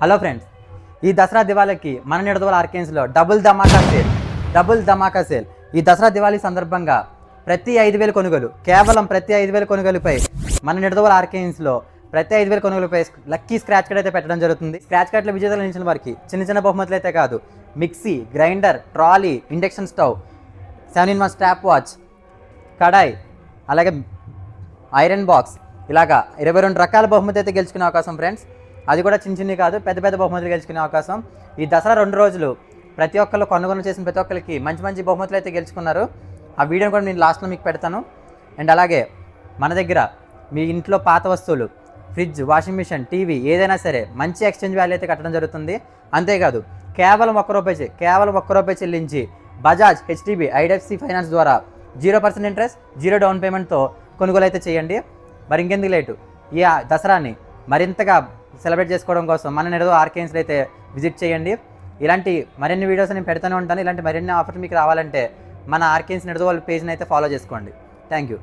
Hello friends, ఈ దసరా దివాళీకి మన Nidadavolu ఆర్కేన్స్లో double ధమాకా sale. ఈ దసరా దివాళీ సందర్భంగా ప్రతి 5,000 కొనుగోలు, కేవలం ప్రతి 5,000 కొనుగోలుపై మన నిడదవోలు ఆర్కేన్స్లో ప్రతి 5,000 కొనుగోలుపై లక్కీ స్క్రాచ్ కార్డ్ అయితే పెట్టడం జరుగుతుంది. స్క్రాచ్ కార్డుల విజేతలు నిలిచిన వారికి చిన్న బహుమతులు అయితే కాదు, mixie, grinder, trolley, induction stove, 7-in-1 stopwatch, కడాయి, అలాగే ఐరన్ బాక్స్, ఇలాగా 22 రకాల బహుమతి అయితే గెలుచుకునే అవకాశం ఫ్రెండ్స్. అది కూడా చిన్న కాదు, పెద్ద బహుమతులు గెలుచుకునే అవకాశం. ఈ దసరా 2 రోజులు ప్రతి ఒక్కళ్ళు కొనుగోలు చేసిన ప్రతి ఒక్కరికి మంచి బహుమతులు అయితే గెలుచుకున్నారు. ఆ వీడియోని కూడా నేను లాస్ట్లో మీకు పెడతాను. అండ్ అలాగే మన దగ్గర మీ ఇంట్లో పాత వస్తువులు, ఫ్రిడ్జ్, వాషింగ్ మిషన్, టీవీ ఏదైనా సరే మంచి ఎక్స్చేంజ్ వాల్యూ అయితే కట్టడం జరుగుతుంది. అంతేకాదు కేవలం ₹1 చెల్లించి బజాజ్, హెచ్డిబి, ఐడిఎఫ్సి ఫైనాన్స్ ద్వారా 0% ఇంట్రెస్ట్, 0 డౌన్ పేమెంట్తో కొనుగోలు అయితే చేయండి. మరి ఇంకెందుకు లేటు, ఈ దసరాని మరింతగా సెలబ్రేట్ చేసుకోవడం కోసం మన నిడదవోలు ఆర్కేన్స్లో అయితే విజిట్ చేయండి. ఇలాంటి మరిన్ని వీడియోస్ నేను పెడుతూనే ఉంటాను. ఇలాంటి మరిన్ని ఆఫర్స్ మీకు రావాలంటే మన ఆర్కేన్స్ నిడదవోలు పేజ్ని అయితే ఫాలో చేసుకోండి. Thank you.